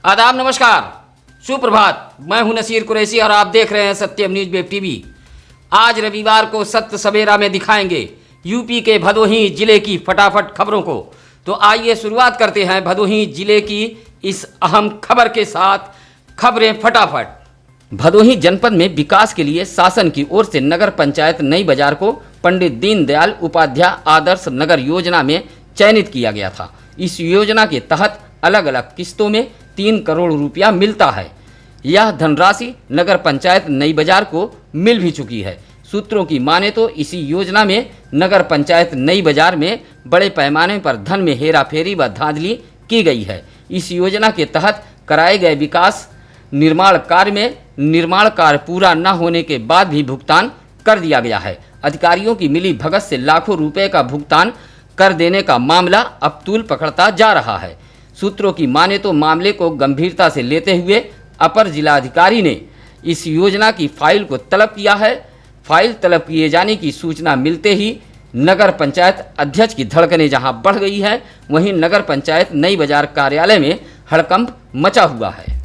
आदाब, नमस्कार, सुप्रभात। मैं हूं नसीर कुरैशी और आप देख रहे हैं सत्यम न्यूज वेब टीवी। आज रविवार को सत्य सवेरा में दिखाएंगे यूपी के भदोही जिले की फटाफट खबरों को। तो आइए शुरुआत करते हैं भदोही जिले की इस अहम खबर के साथ। खबरें फटाफट। भदोही जनपद में विकास के लिए शासन की ओर से नगर पंचायत नई बाजार को पंडित दीनदयाल उपाध्याय आदर्श नगर योजना में चयनित किया गया था। इस योजना के तहत अलग अलग किस्तों में 3 करोड़ रुपया मिलता है। यह धनराशि नगर पंचायत नई बाजार को मिल भी चुकी है। सूत्रों की माने तो इसी योजना में नगर पंचायत नई बाजार में बड़े पैमाने पर धन में हेराफेरी व धांधली की गई है। इस योजना के तहत कराए गए विकास निर्माण कार्य पूरा न होने के बाद भी भुगतान कर दिया गया है। अधिकारियों की मिली भगत से लाखों रुपए का भुगतान कर देने का मामला अब तूल पकड़ता जा रहा है। सूत्रों की माने तो मामले को गंभीरता से लेते हुए अपर जिलाधिकारी ने इस योजना की फाइल को तलब किया है। फाइल तलब किए जाने की सूचना मिलते ही नगर पंचायत अध्यक्ष की धड़कनें जहां बढ़ गई है, वहीं नगर पंचायत नई बाजार कार्यालय में हड़कंप मचा हुआ है।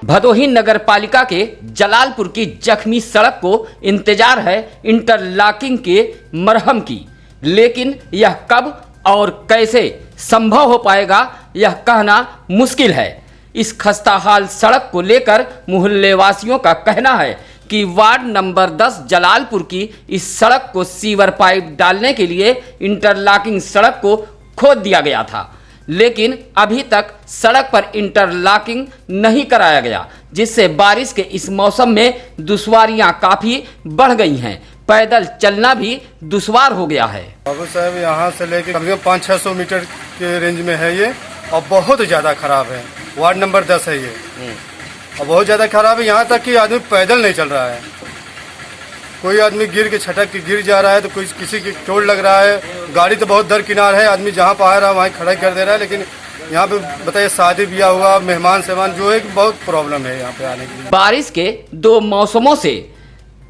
भदोही नगर पालिका के जलालपुर की जख्मी सड़क को इंतजार है इंटरलॉकिंग के मरहम की, लेकिन यह कब और कैसे संभव हो पाएगा यह कहना मुश्किल है। इस खस्ताहाल सड़क को लेकर मोहल्ले वासियों का कहना है कि वार्ड नंबर 10 जलालपुर की इस सड़क को सीवर पाइप डालने के लिए इंटरलॉकिंग सड़क को खोद दिया गया था, लेकिन अभी तक सड़क पर इंटरलॉकिंग नहीं कराया गया, जिससे बारिश के इस मौसम में दुश्वारियां काफ़ी बढ़ गई हैं। पैदल चलना भी दुश्वार हो गया है। बाबू साहब, यहाँ से लेकर कम से कम 500-600 मीटर के रेंज में है ये, और बहुत ज़्यादा खराब है। वार्ड नंबर 10 है ये, और बहुत ज़्यादा खराब है। यहाँ तक कि आदमी पैदल नहीं चल रहा है। कोई आदमी गिर के छटक के गिर जा रहा है, तो कोई किसी की चोट लग रहा है। गाड़ी तो बहुत दरकिनार है, आदमी जहाँ पर आ रहा है वहीं खड़ा कर दे रहा है। लेकिन यहाँ पे बताइए, शादी ब्याह हुआ, मेहमान सेहमान जो है, बहुत प्रॉब्लम है यहाँ पे आने के लिए। बारिश के 2 मौसमों से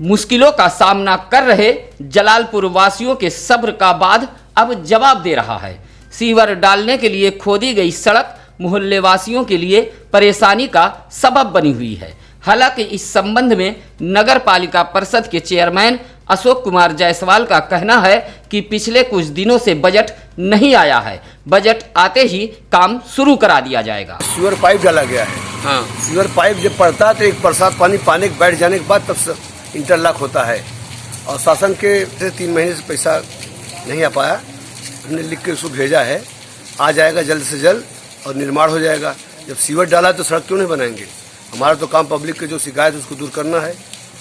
मुश्किलों का सामना कर रहे जलालपुर वासियों के सब्र का बाद अब जवाब दे रहा है। सीवर डालने के लिए खोदी गई सड़क मोहल्ले वासियों के लिए परेशानी का सबब बनी हुई है। हालांकि इस संबंध में नगर पालिका परिषद के चेयरमैन अशोक कुमार जायसवाल का कहना है कि पिछले कुछ दिनों से बजट नहीं आया है। बजट आते ही काम शुरू करा दिया जाएगा। सीवर पाइप डाला गया है। हाँ, सीवर पाइप जब पड़ता है तो एक बरसात पानी के बैठ जाने के बाद तब इंटरलॉक होता है, और शासन के 3 महीने से पैसा नहीं आ पाया। हमने लिख के उसको भेजा है, आ जाएगा जल्द से जल्द और निर्माण हो जाएगा। जब सीवर डाला है तो सड़क क्यों नहीं बनाएंगे? हमारा तो काम पब्लिक के जो शिकायत है उसको दूर करना है।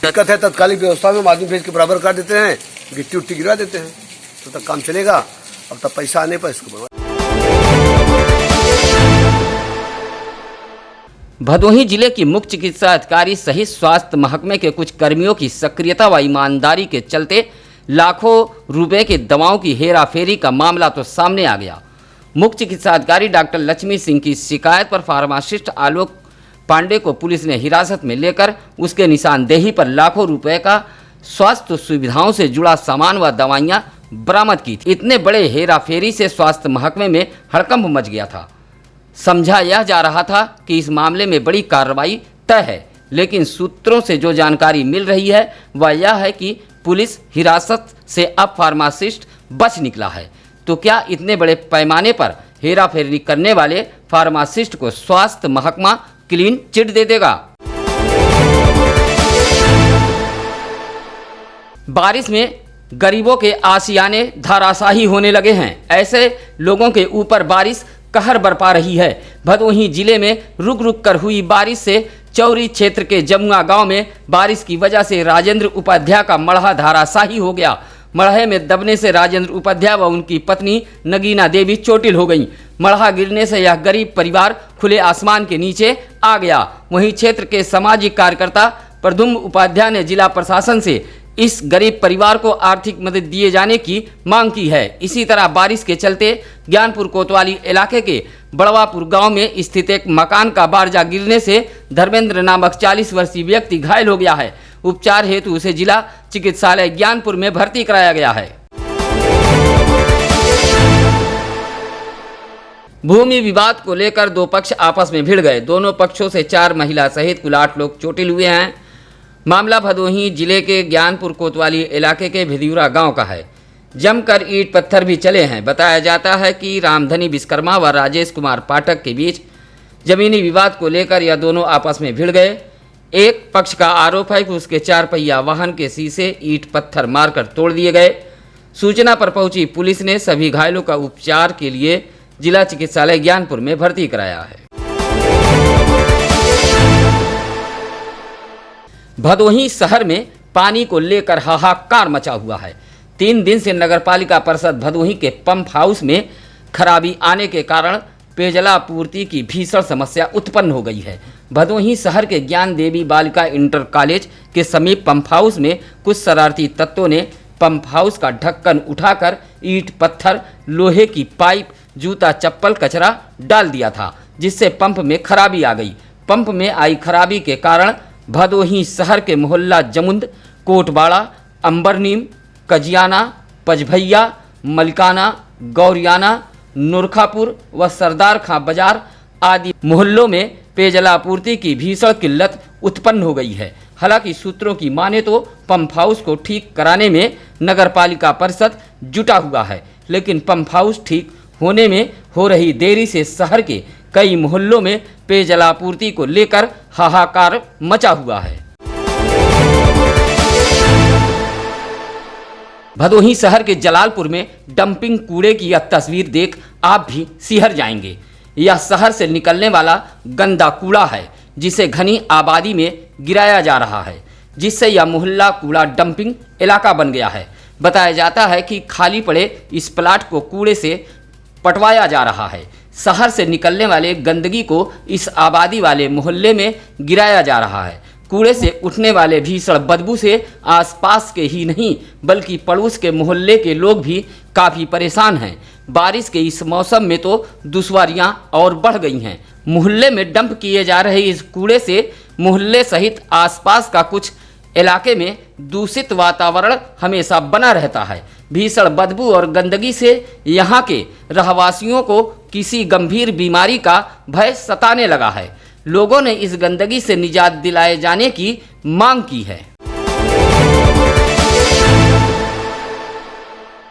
दिक्कत है, तत्कालिक व्यवस्था में हम आदमी भेज के बराबर कर देते हैं, गिट्टी उट्टी गिरा देते हैं, तो तब काम चलेगा। अब तब पैसा आने पर इसको बनवा। भदोही जिले की मुख्य चिकित्सा अधिकारी सहित स्वास्थ्य महकमे के कुछ कर्मियों की सक्रियता व ईमानदारी के चलते लाखों रुपए के दवाओं की हेराफेरी का मामला तो सामने आ गया। मुख्य चिकित्सा अधिकारी डॉक्टर लक्ष्मी सिंह की शिकायत पर फार्मासिस्ट आलोक पांडे को पुलिस ने हिरासत में लेकर उसके निशानदेही पर लाखों रुपए का स्वास्थ्य सुविधाओं से जुड़ा सामान व दवाइयां बरामद की थी। इतने बड़े हेराफेरी से स्वास्थ्य महकमे में हड़कंप मच गया था। समझा यह जा रहा था कि इस मामले में बड़ी कार्रवाई तय है, लेकिन सूत्रों से जो जानकारी मिल रही है वह यह है कि पुलिस हिरासत से अब फार्मासिस्ट बच निकला है। तो क्या इतने बड़े पैमाने पर हेराफेरी करने वाले फार्मासिस्ट को स्वास्थ्य महकमा क्लीन चिट दे देगा? बारिश में गरीबों के आशियाने धराशाही होने लगे हैं। ऐसे लोगों के ऊपर बारिश कहर बरपा रही है। भदोही जिले में रुक रुक कर हुई बारिश से चौरी क्षेत्र के जमुआ गांव में बारिश की वजह से राजेंद्र उपाध्याय का मढ़ा धराशाही हो गया। मढ़े में दबने से राजेंद्र उपाध्याय व उनकी पत्नी नगीना देवी चोटिल हो गईं। मढ़ा गिरने से यह गरीब परिवार खुले आसमान के नीचे आ गया। वहीं क्षेत्र के सामाजिक कार्यकर्ता प्रद्युम्न उपाध्याय ने जिला प्रशासन से इस गरीब परिवार को आर्थिक मदद दिए जाने की मांग की है। इसी तरह बारिश के चलते ज्ञानपुर कोतवाली इलाके के बड़वापुर गांव में स्थित एक मकान का बारजा गिरने से धर्मेंद्र नामक 40 वर्षीय व्यक्ति घायल हो गया है। उपचार हेतु उसे जिला चिकित्सालय ज्ञानपुर में भर्ती कराया गया है। भूमि विवाद को लेकर दो पक्ष आपस में भिड़ गए। दोनों पक्षों से 4 महिला सहित कुल 8 लोग चोटिल हुए हैं। मामला भदोही जिले के ज्ञानपुर कोतवाली इलाके के भिदियूरा गांव का है। जमकर ईंट पत्थर भी चले हैं। बताया जाता है कि रामधनी विश्वकर्मा व राजेश कुमार पाठक के बीच जमीनी विवाद को लेकर यह दोनों आपस में भिड़ गए। एक पक्ष का आरोप है कि उसके 4 पहिया वाहन के शीशे ईंट पत्थर मारकर तोड़ दिए गए। सूचना पर पहुंची पुलिस ने सभी घायलों का उपचार के लिए जिला चिकित्सालय ज्ञानपुर में भर्ती कराया है। भदोही शहर में पानी को लेकर हाहाकार मचा हुआ है। 3 दिन से नगरपालिका परिषद भदोही के पंप हाउस में खराबी आने के कारण पेयजलापूर्ति की भीषण समस्या उत्पन्न हो गई है। भदोही शहर के ज्ञान देवी बालिका इंटर कॉलेज के समीप पंप हाउस में कुछ शरारती तत्वों ने पंप हाउस का ढक्कन उठाकर ईंट पत्थर, लोहे की पाइप, जूता चप्पल कचरा डाल दिया था, जिससे पंप में खराबी आ गई। पंप में आई खराबी के कारण भदोही शहर के मोहल्ला जमुंद, कोटबाड़ा, अंबरनीम, कजियाना, पजभैया, मलिकाना, गौरियाना, नूरखापुर व सरदार खां बाजार आदि मोहल्लों में पेयजलापूर्ति की भीषण किल्लत उत्पन्न हो गई है। हालांकि सूत्रों की माने तो पंप हाउस को ठीक कराने में नगरपालिका परिषद जुटा हुआ है, लेकिन पंप हाउस ठीक होने में हो रही देरी से शहर के कई मोहल्लों में पेयजलापूर्ति को लेकर हाहाकार मचा हुआ है। भदोही शहर के जलालपुर में डंपिंग कूड़े की यह तस्वीर देख आप भी सिहर जाएंगे। यह शहर से निकलने वाला गंदा कूड़ा है, जिसे घनी आबादी में गिराया जा रहा है, जिससे यह मोहल्ला कूड़ा डंपिंग इलाका बन गया है। बताया जाता है कि खाली पड़े इस प्लाट को कूड़े से पटवाया जा रहा है। शहर से निकलने वाले गंदगी को इस आबादी वाले मोहल्ले में गिराया जा रहा है। कूड़े से उठने वाले भीषण बदबू से आसपास के ही नहीं बल्कि पड़ोस के मोहल्ले के लोग भी काफ़ी परेशान हैं। बारिश के इस मौसम में तो दुश्वारियां और बढ़ गई हैं। मोहल्ले में डंप किए जा रहे इस कूड़े से मोहल्ले सहित आसपास का कुछ इलाके में दूषित वातावरण हमेशा बना रहता है। भीषण बदबू और गंदगी से यहाँ के रहवासियों को किसी गंभीर बीमारी का भय सताने लगा है। लोगों ने इस गंदगी से निजात दिलाए जाने की मांग की है।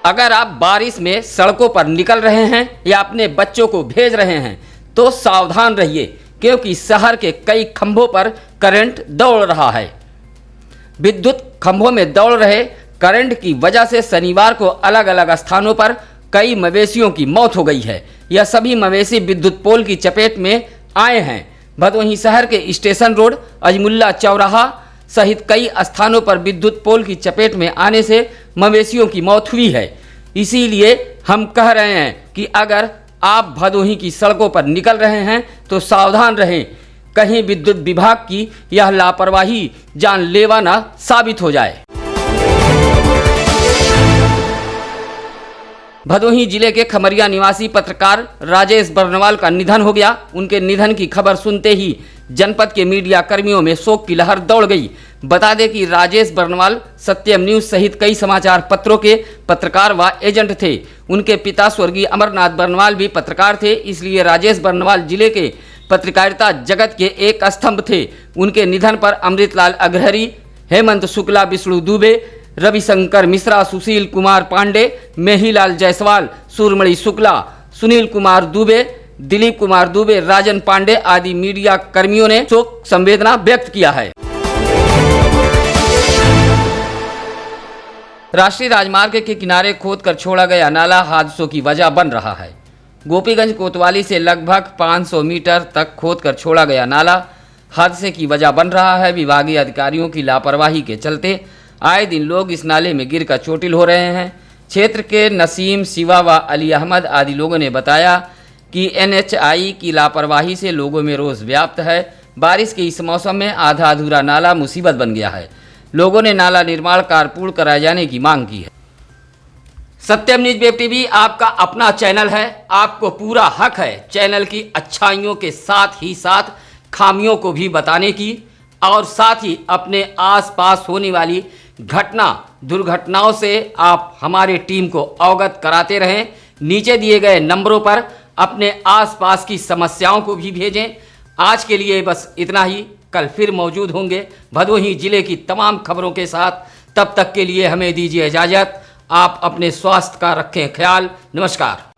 अगर आप बारिश में सड़कों पर निकल रहे हैं या अपने बच्चों को भेज रहे हैं तो सावधान रहिए, क्योंकि शहर के कई खंभों पर करंट दौड़ रहा है। विद्युत खंभों में दौड़ रहे करंट की वजह से शनिवार को अलग अलग स्थानों पर कई मवेशियों की मौत हो गई है। यह सभी मवेशी विद्युत पोल की चपेट में आए हैं। भदोही शहर के स्टेशन रोड, अजमुल्ला चौराहा सहित कई स्थानों पर विद्युत पोल की चपेट में आने से मवेशियों की मौत हुई है। इसीलिए हम कह रहे हैं कि अगर आप भदोही की सड़कों पर निकल रहे हैं तो सावधान रहें, कहीं विद्युत विभाग की यह लापरवाही जानलेवा न साबित हो जाए। भदोही जिले के खमरिया निवासी पत्रकार राजेश बर्नवाल का निधन हो गया। उनके निधन की खबर सुनते ही जनपद के मीडिया कर्मियों में शोक की लहर दौड़ गई। बता दें कि राजेश बर्नवाल सत्यम न्यूज सहित कई समाचार पत्रों के पत्रकार व एजेंट थे। उनके पिता स्वर्गीय अमरनाथ बर्नवाल भी पत्रकार थे, इसलिए राजेश बर्नवाल जिले के पत्रकारिता जगत के एक स्तंभ थे। उनके निधन पर अमृतलाल अग्रहरी, हेमंत शुक्ला, विष्णु दुबे, रविशंकर मिश्रा, सुशील कुमार पांडे, मेहीलाल जायसवाल, सूरमणि शुक्ला, सुनील कुमार दुबे, दिलीप कुमार दुबे, राजन पांडे आदि मीडिया कर्मियों ने शोक संवेदना व्यक्त किया है। राष्ट्रीय राजमार्ग के किनारे खोदकर छोड़ा गया नाला हादसों की वजह बन रहा है। गोपीगंज कोतवाली से लगभग 500 मीटर तक खोदकर छोड़ा गया नाला हादसे की वजह बन रहा है। विभागीय अधिकारियों की लापरवाही के चलते आए दिन लोग इस नाले में गिरकर चोटिल हो रहे हैं। क्षेत्र के नसीम, शिवा व अली अहमद आदि लोगों ने बताया कि NHI की लापरवाही से लोगों में रोष व्याप्त है। बारिश के इस मौसम में आधा अधूरा नाला मुसीबत बन गया है। लोगों ने नाला निर्माण कार्य पूर्ण कराए जाने की मांग की है। सत्यम न्यूज वेब टीवी आपका अपना चैनल है। आपको पूरा हक है चैनल की अच्छाइयों के साथ ही साथ खामियों को भी बताने की, और साथ ही अपने आसपास होने वाली घटना दुर्घटनाओं से आप हमारे टीम को अवगत कराते रहें। नीचे दिए गए नंबरों पर अपने आसपास की समस्याओं को भी भेजें। आज के लिए बस इतना ही। कल फिर मौजूद होंगे भदोही जिले की तमाम खबरों के साथ। तब तक के लिए हमें दीजिए इजाज़त। आप अपने स्वास्थ्य का रखें ख्याल। नमस्कार।